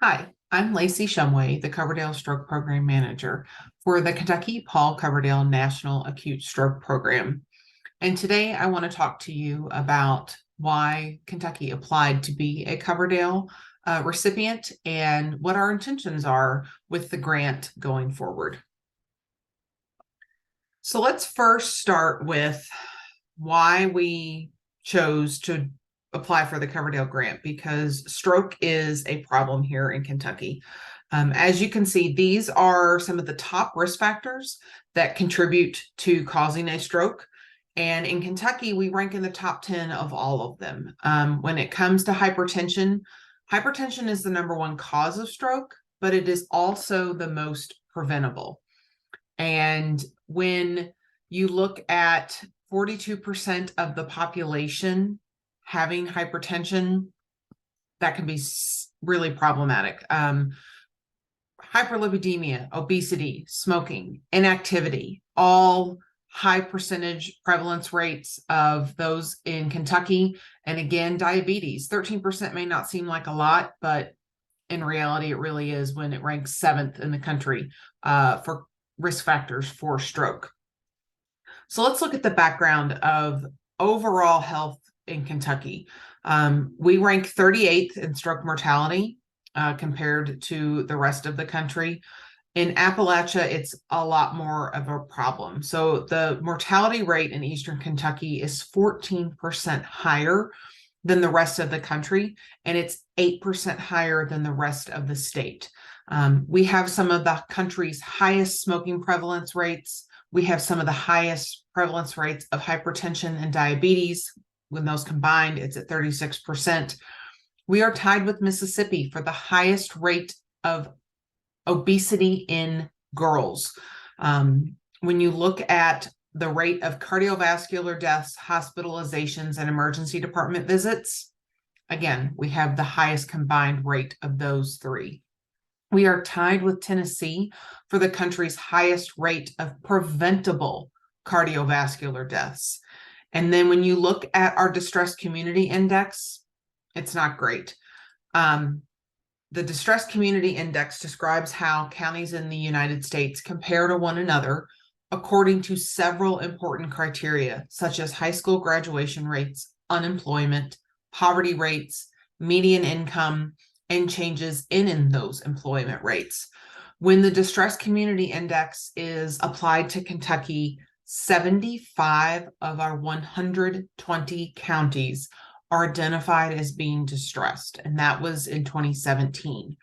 Hi, I'm Lacey Shumway, the Coverdell Stroke Program Manager for the Kentucky Paul Coverdell National Acute Stroke Program. And today I want to talk to you about why Kentucky applied to be a Coverdell recipient and what our intentions are with the grant going forward. So let's first start with why we chose to apply for the Coverdell grant, because stroke is a problem here in Kentucky. As you can see, these are some of the top risk factors that contribute to causing a stroke. And in Kentucky, we rank in the top 10 of all of them. When it comes to hypertension, hypertension is the number one cause of stroke, but it is also the most preventable. And when you look at 42% of the population having hypertension, that can be really problematic. Hyperlipidemia, obesity, smoking, inactivity, all high percentage prevalence rates of those in Kentucky. And again, diabetes, 13% may not seem like a lot, but in reality, it really is when it ranks 7th in the country for risk factors for stroke. So let's look at the background of overall health in Kentucky. We rank 38th in stroke mortality compared to the rest of the country. In Appalachia, it's a lot more of a problem. So the mortality rate in Eastern Kentucky is 14% higher than the rest of the country, and it's 8% higher than the rest of the state. We have some of the country's highest smoking prevalence rates. We have some of the highest prevalence rates of hypertension and diabetes. When those combined, it's at 36%. We are tied with Mississippi for the highest rate of obesity in girls. When you look at the rate of cardiovascular deaths, hospitalizations, and emergency department visits, again, we have the highest combined rate of those three. We are tied with Tennessee for the country's highest rate of preventable cardiovascular deaths. And then when you look at our distressed community index, it's not great. The Distressed Community Index describes how counties in the United States compare to one another according to several important criteria, such as high school graduation rates, unemployment, poverty rates, median income, and changes in those employment rates. When the Distressed Community Index is applied to Kentucky, 75 of our 120 counties are identified as being distressed, and that was in 2017.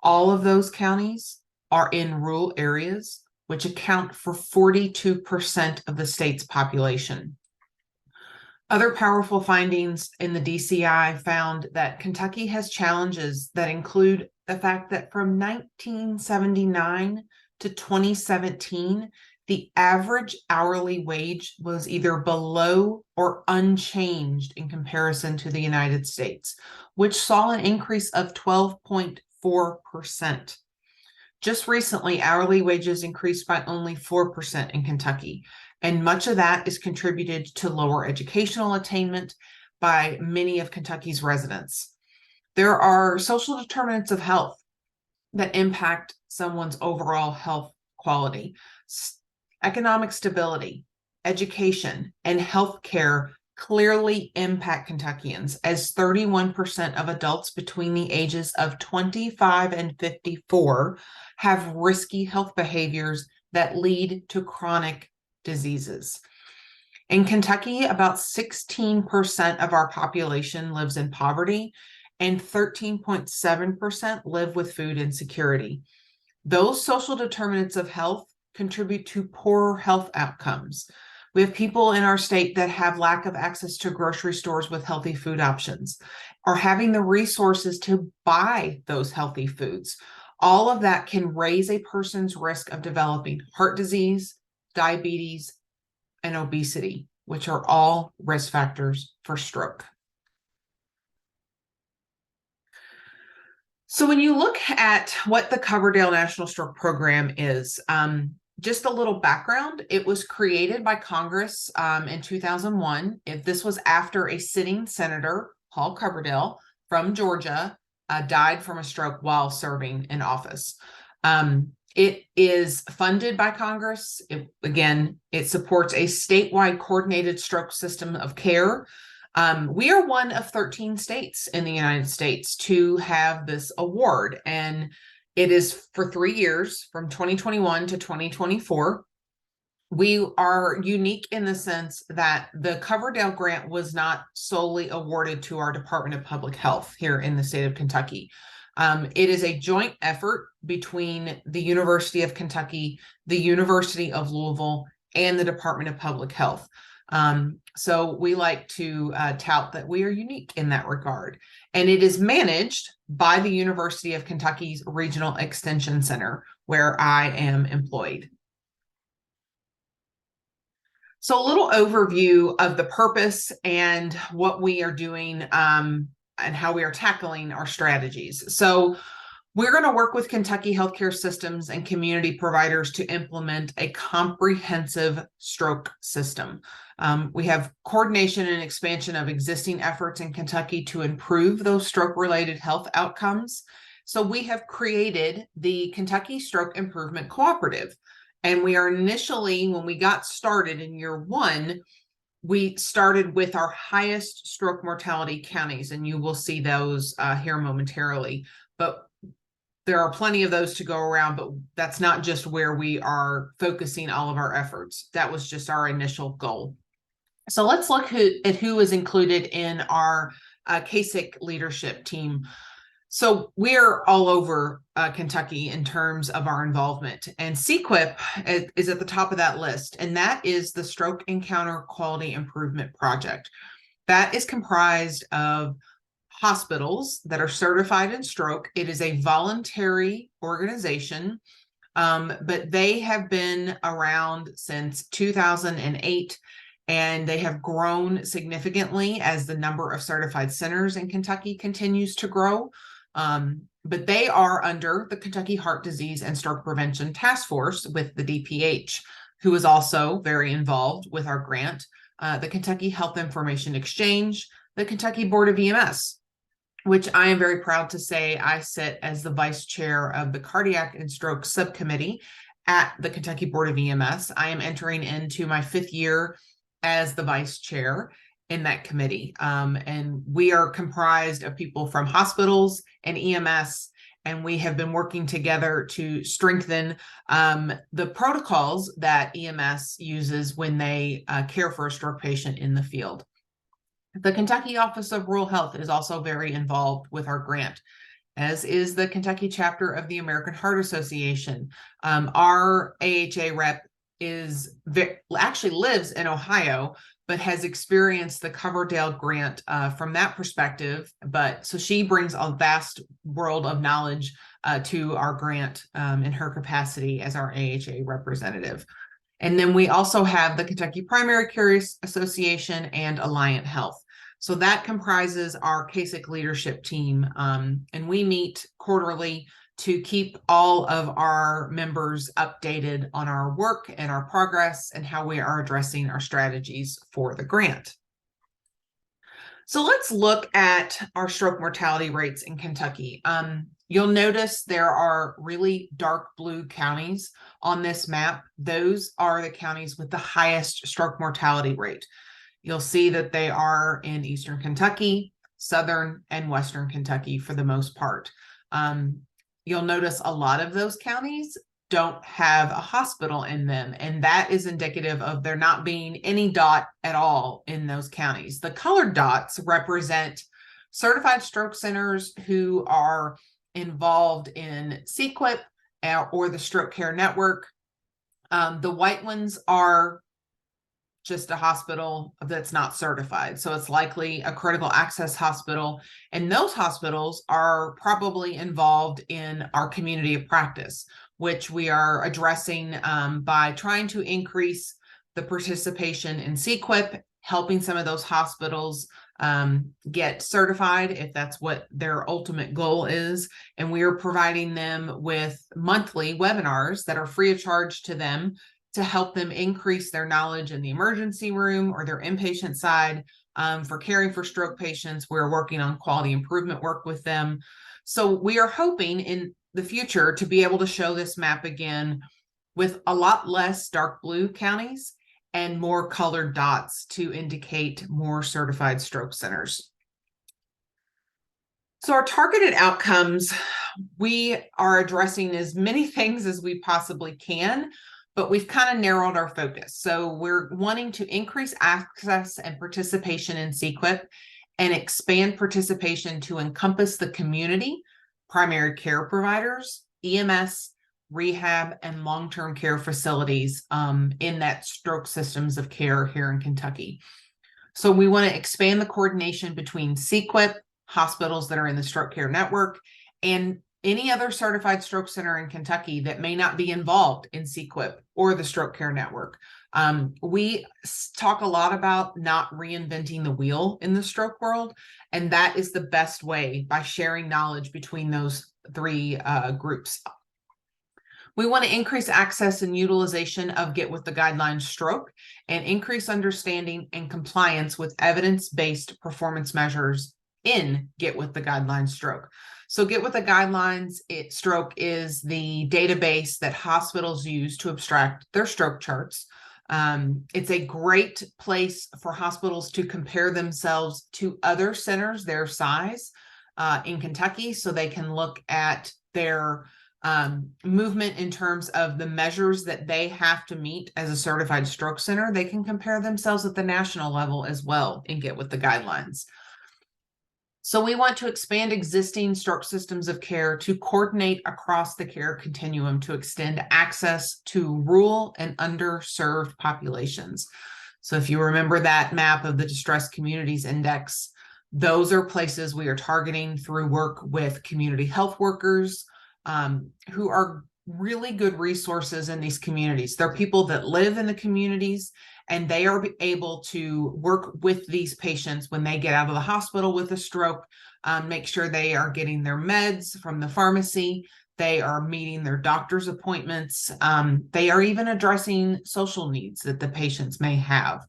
All of those counties are in rural areas, which account for 42% of the state's population. Other powerful findings in the DCI found that Kentucky has challenges that include the fact that from 1979 to 2017, the average hourly wage was either below or unchanged in comparison to the United States, which saw an increase of 12.4%. Just recently, hourly wages increased by only 4% in Kentucky, and much of that is contributed to lower educational attainment by many of Kentucky's residents. There are social determinants of health that impact someone's overall health quality. Economic stability, education, and health care clearly impact Kentuckians, as 31% of adults between the ages of 25 and 54 have risky health behaviors that lead to chronic diseases. In Kentucky, about 16% of our population lives in poverty, and 13.7% live with food insecurity. Those social determinants of health contribute to poorer health outcomes. We have people in our state that have lack of access to grocery stores with healthy food options, or having the resources to buy those healthy foods. All of that can raise a person's risk of developing heart disease, diabetes, and obesity, which are all risk factors for stroke. So when you look at what the Coverdell National Stroke Program is, just a little background, it was created by Congress in 2001. This was after a sitting senator, Paul Coverdell from Georgia, died from a stroke while serving in office. It is funded by Congress. It supports a statewide coordinated stroke system of care. We are one of 13 states in the United States to have this award, and it is for 3 years from 2021 to 2024. We are unique in the sense that the Coverdell grant was not solely awarded to our Department of Public Health here in the state of Kentucky. It is a joint effort between the University of Kentucky, the University of Louisville, and the Department of Public Health. So we like to tout that we are unique in that regard. And it is managed by the University of Kentucky's Regional Extension Center, where I am employed. So a little overview of the purpose and what we are doing and how we are tackling our strategies. So we're going to work with Kentucky healthcare systems and community providers to implement a comprehensive stroke system. We have coordination and expansion of existing efforts in Kentucky to improve those stroke-related health outcomes. So we have created the Kentucky Stroke Improvement Cooperative. And we are initially, when we got started in year one, we started with our highest stroke mortality counties, and you will see those here momentarily. But there are plenty of those to go around, but that's not just where we are focusing all of our efforts. That was just our initial goal. So let's look at who is included in our CASIC leadership team. So we're all over Kentucky in terms of our involvement, and CEQIP is at the top of that list, and that is the Stroke Encounter Quality Improvement Project. That is comprised of hospitals that are certified in stroke. It is a voluntary organization, but they have been around since 2008. And they have grown significantly as the number of certified centers in Kentucky continues to grow. But they are under the Kentucky Heart Disease and Stroke Prevention Task Force with the DPH, who is also very involved with our grant, the Kentucky Health Information Exchange, the Kentucky Board of EMS, which I am very proud to say I sit as the vice chair of the Cardiac and Stroke Subcommittee at the Kentucky Board of EMS. I am entering into my 5th year as the vice chair in that committee. And we are comprised of people from hospitals and EMS, and we have been working together to strengthen the protocols that EMS uses when they care for a stroke patient in the field. The Kentucky Office of Rural Health is also very involved with our grant, as is the Kentucky chapter of the American Heart Association. Our AHA rep actually lives in Ohio, but has experienced the Coverdell grant from that perspective. So she brings a vast world of knowledge to our grant in her capacity as our AHA representative. And then we also have the Kentucky Primary Care Association and Alliant Health. So that comprises our CASIC leadership team, and we meet quarterly to keep all of our members updated on our work and our progress and how we are addressing our strategies for the grant. So let's look at our stroke mortality rates in Kentucky. You'll notice there are really dark blue counties on this map. Those are the counties with the highest stroke mortality rate. You'll see that they are in Eastern Kentucky, Southern, and Western Kentucky for the most part. You'll notice a lot of those counties don't have a hospital in them, and that is indicative of there not being any dot at all in those counties. The colored dots represent certified stroke centers who are involved in CEQIP or the Stroke Care Network. The white ones are just a hospital that's not certified. So it's likely a critical access hospital. And those hospitals are probably involved in our community of practice, which we are addressing by trying to increase the participation in CEQIP, helping some of those hospitals get certified if that's what their ultimate goal is. And we are providing them with monthly webinars that are free of charge to them to help them increase their knowledge in the emergency room or their inpatient side for caring for stroke patients. We're working on quality improvement work with them. So we are hoping in the future to be able to show this map again with a lot less dark blue counties and more colored dots to indicate more certified stroke centers. So our targeted outcomes, we are addressing as many things as we possibly can, but we've kind of narrowed our focus. So we're wanting to increase access and participation in CEQIP and expand participation to encompass the community, primary care providers, EMS, rehab, and long-term care facilities in that stroke systems of care here in Kentucky. So we want to expand the coordination between CEQIP, hospitals that are in the stroke care network, and any other certified stroke center in Kentucky that may not be involved in CEQIP or the stroke care network. We talk a lot about not reinventing the wheel in the stroke world, and that is the best way by sharing knowledge between those three groups. We want to increase access and utilization of Get With the Guidelines stroke and increase understanding and compliance with evidence-based performance measures in Get With the Guidelines stroke. So Get With the Guidelines stroke is the database that hospitals use to abstract their stroke charts. It's a great place for hospitals to compare themselves to other centers their size in Kentucky, so they can look at their movement in terms of the measures that they have to meet as a certified stroke center. They can compare themselves at the national level as well and Get With the Guidelines. So we want to expand existing stroke systems of care to coordinate across the care continuum to extend access to rural and underserved populations. So if you remember that map of the Distressed Communities Index, those are places we are targeting through work with community health workers who are really good resources in these communities. They're people that live in the communities, and they are able to work with these patients when they get out of the hospital with a stroke, make sure they are getting their meds from the pharmacy, they are meeting their doctor's appointments, they are even addressing social needs that the patients may have.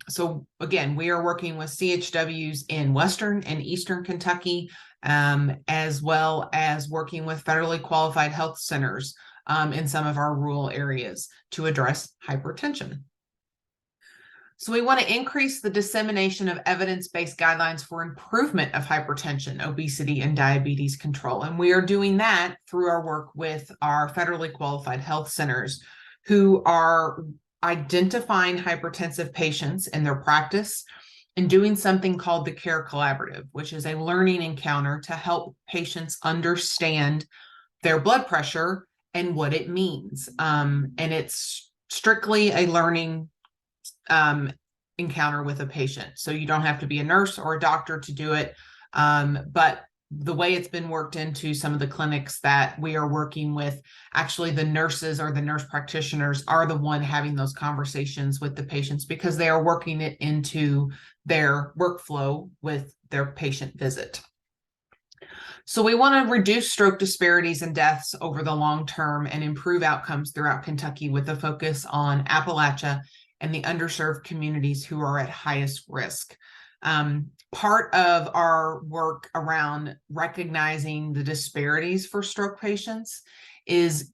So again, we are working with CHWs in Western and Eastern Kentucky, as well as working with federally qualified health centers in some of our rural areas to address hypertension. So we want to increase the dissemination of evidence-based guidelines for improvement of hypertension, obesity, and diabetes control. And we are doing that through our work with our federally qualified health centers who are identifying hypertensive patients in their practice and doing something called the Care Collaborative, which is a learning encounter to help patients understand their blood pressure and what it means. And it's strictly a learning encounter with a patient. So you don't have to be a nurse or a doctor to do it. But the way it's been worked into some of the clinics that we are working with, actually the nurses or the nurse practitioners are the one having those conversations with the patients because they are working it into their workflow with their patient visit. So we want to reduce stroke disparities and deaths over the long term and improve outcomes throughout Kentucky with a focus on Appalachia and the underserved communities who are at highest risk. Part of our work around recognizing the disparities for stroke patients is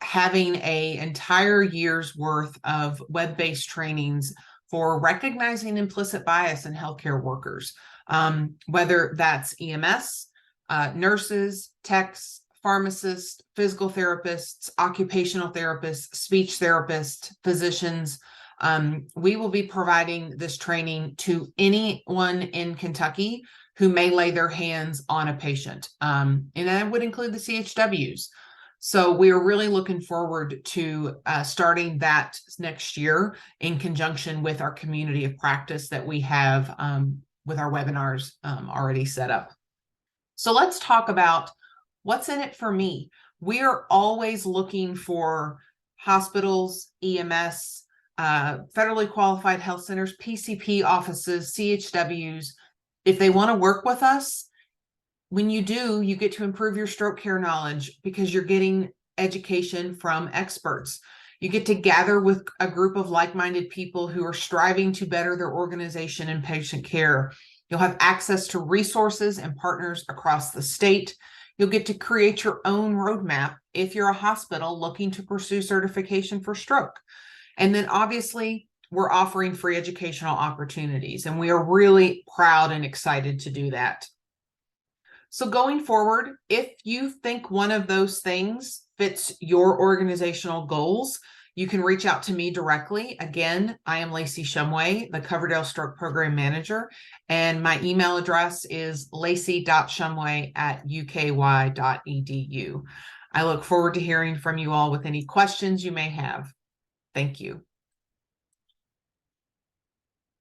having an entire year's worth of web-based trainings for recognizing implicit bias in healthcare workers, whether that's EMS, nurses, techs, pharmacists, physical therapists, occupational therapists, speech therapists, physicians. We will be providing this training to anyone in Kentucky who may lay their hands on a patient. And that would include the CHWs. So we are really looking forward to starting that next year in conjunction with our community of practice that we have with our webinars already set up. So let's talk about what's in it for me. We are always looking for hospitals, EMS, federally qualified health centers, PCP offices, CHWs. If they want to work with us, when you do, you get to improve your stroke care knowledge because you're getting education from experts. You get to gather with a group of like-minded people who are striving to better their organization and patient care. You'll have access to resources and partners across the state. You'll get to create your own roadmap if you're a hospital looking to pursue certification for stroke. And then obviously, we're offering free educational opportunities, and we are really proud and excited to do that. So going forward, if you think one of those things fits your organizational goals, you can reach out to me directly. Again, I am Lacey Shumway, the Coverdell Stroke Program Manager, and my email address is lacy.shumway@uky.edu. I look forward to hearing from you all with any questions you may have. Thank you.